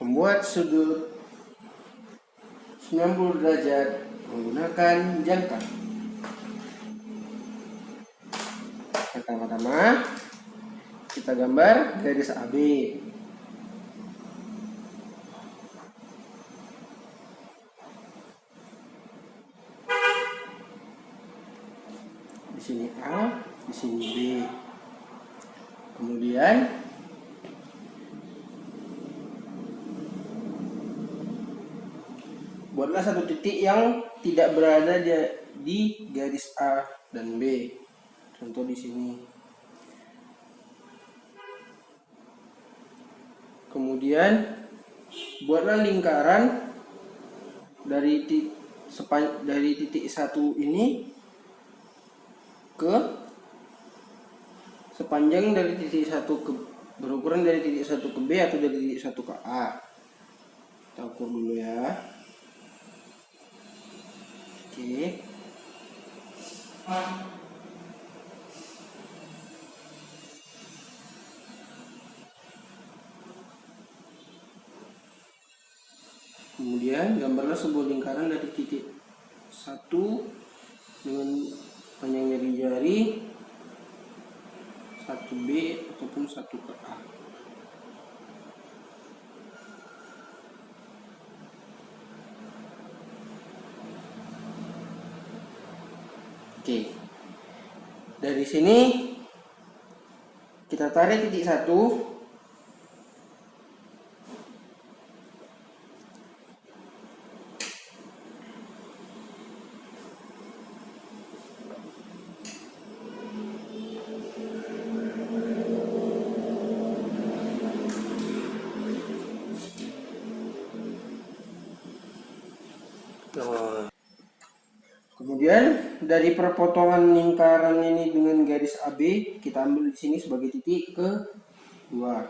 Membuat sudut 90 derajat menggunakan jangka. Pertama-tama kita gambar garis AB. Di sini A, di sini B. Kemudian buatlah satu titik yang tidak berada di garis A dan B. Contoh di sini. Kemudian buatlah lingkaran dari titik 1 ini ke sepanjang dari titik 1 ke berukuran dari titik 1 ke B atau dari titik 1 ke A. Kita ukur dulu ya. Oke. Kemudian gambarlah sebuah lingkaran dari titik 1 dengan panjang jari-jari 1B ataupun 1 ke A. Oke. Dari sini kita tarik titik 1. Kemudian dari perpotongan lingkaran ini dengan garis AB kita ambil di sini sebagai titik kedua.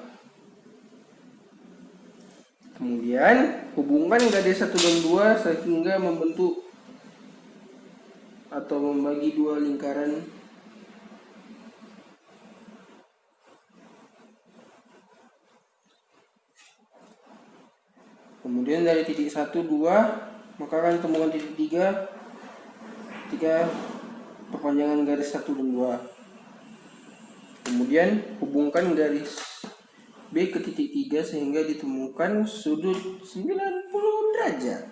Kemudian hubungkan garis 1 dan 2 sehingga membentuk atau membagi dua lingkaran. Kemudian dari titik 1, 2 maka akan ditemukan titik 3 ketika perpanjangan garis 1 dan 2. Kemudian hubungkan garis B ke titik 3 sehingga ditemukan sudut 90 derajat.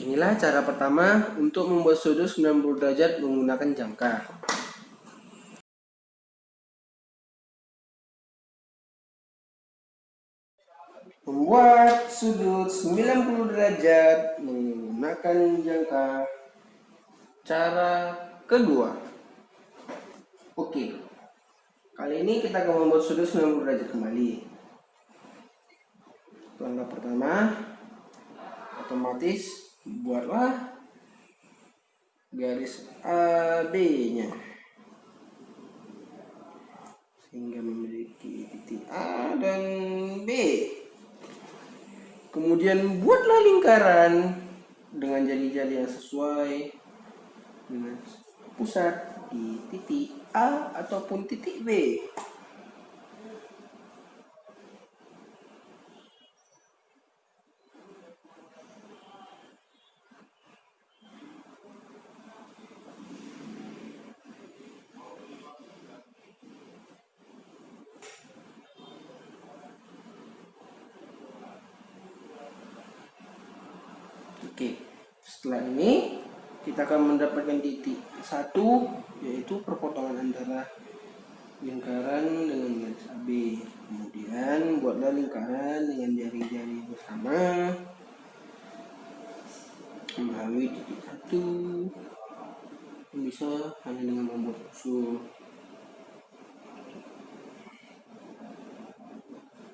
Inilah cara pertama untuk membuat sudut 90 derajat menggunakan jangka. Membuat sudut 90 derajat menggunakan jangka. Cara kedua. Oke. Kali ini kita akan membuat sudut 90 derajat kembali. Langkah pertama, otomatis buatlah garis AB-nya sehingga memiliki titik A dan B. Kemudian buatlah lingkaran dengan jari-jari yang sesuai dengan pusat di titik A ataupun titik B. Oke, setelah ini kita akan mendapatkan titik 1, yaitu perpotongan antara lingkaran dengan garis AB. Kemudian buatlah lingkaran dengan jari-jari bersama melalui titik 1. Bisa hanya dengan membuat usul.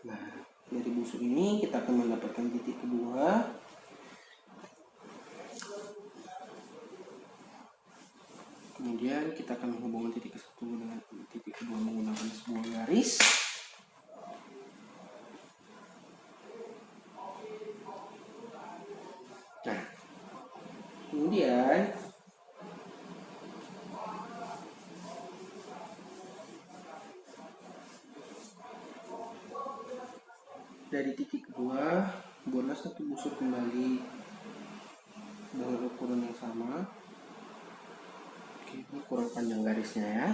Nah, dari busur ini kita akan mendapatkan titik kedua. Kemudian kita akan menghubungkan titik ke-1 dengan titik kedua menggunakan sebuah garis. Nah, kemudian dari titik kedua buatlah satu busur kembali dengan ukuran yang sama. Oke, ini kurang panjang garisnya ya.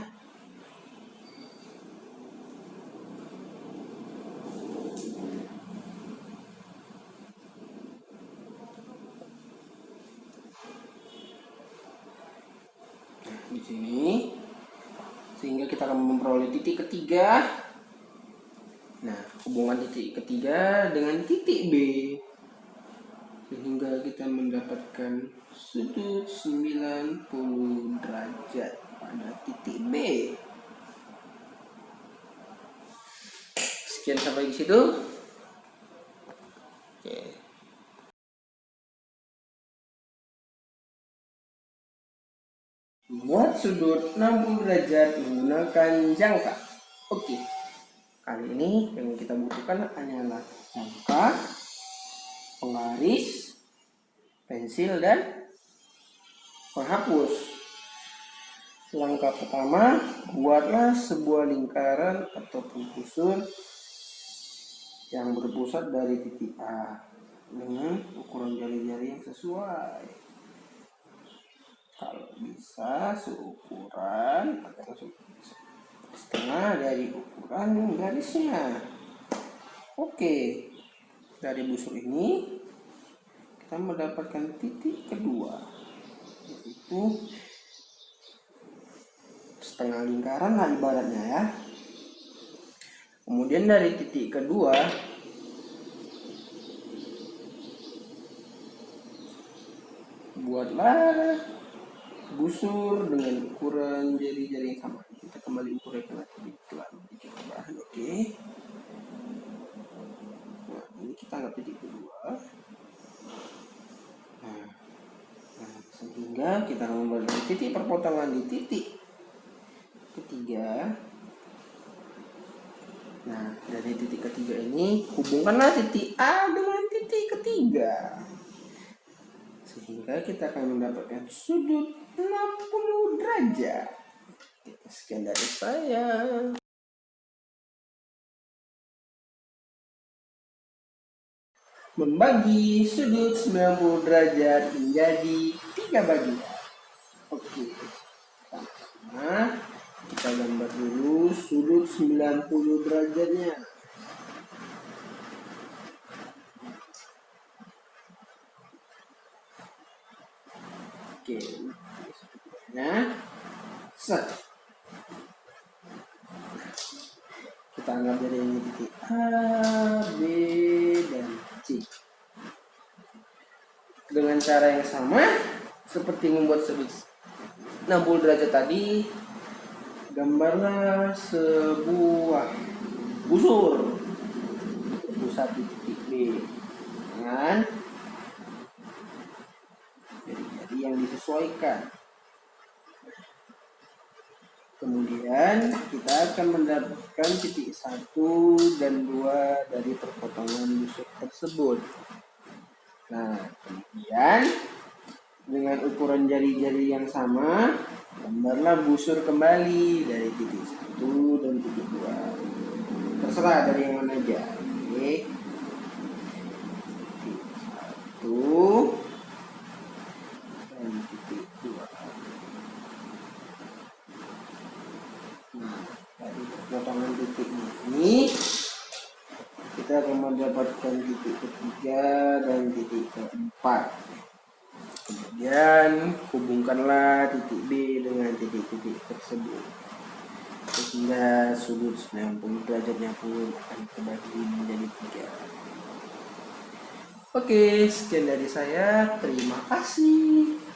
Nah, di sini sehingga kita akan memperoleh titik ketiga. Nah, hubungan titik ketiga dengan titik B sehingga kita mendapatkan sudut 90 derajat pada titik B. Sekian sampai di situ. Oke. Buat sudut 60 derajat menggunakan jangka. Oke. Kali ini yang kita butuhkan hanyalah jangka, penggaris, pensil, dan penghapus. Langkah pertama, buatlah sebuah lingkaran ataupun busur yang berpusat dari titik A dengan ukuran jari-jari yang sesuai. Kalau bisa seukuran atau setengah dari ukuran garisnya. Oke, dari busur ini kita mendapatkan titik kedua, yaitu setengah lingkaran lah ibaratnya ya. Kemudian dari titik kedua buatlah busur dengan ukuran jari-jari yang sama. Kita kembali ukurkan lagi di bahan. Oke. Nah, ini kita anggap titik kedua. Nah, sehingga kita akan membuat titik perpotongan di titik ketiga. Nah, dari titik ketiga ini hubungkanlah titik A dengan titik ketiga sehingga kita akan mendapatkan sudut 60 derajat. Sekian dari saya. Membagi sudut 90 derajat menjadi 3 bagian. Oke. Nah, kita gambar dulu sudut 90 derajatnya. Oke. Nah, set. Kita anggap dari ini titik A, B, dan C. Dengan cara yang sama seperti membuat sudut 60 derajat tadi, gambarlah sebuah busur pusat di titik B dengan jari-jari yang disesuaikan. Kemudian kita akan mendapatkan titik 1 dan 2 dari perpotongan busur tersebut. Nah, kemudian dengan ukuran jari-jari yang sama, gambarlah busur kembali dari titik 1 dan titik 2. Terserah dari yang mana aja. Oke. Titik 1 dan titik 2. Nah, dari potongan titik ini kita akan mendapatkan titik ketiga dan titik keempat. Kemudian hubungkanlah titik B dengan titik-titik tersebut sehingga sudut 90 derajatnya pun akan terbagi menjadi 3. Oke, sekian dari saya. Terima kasih.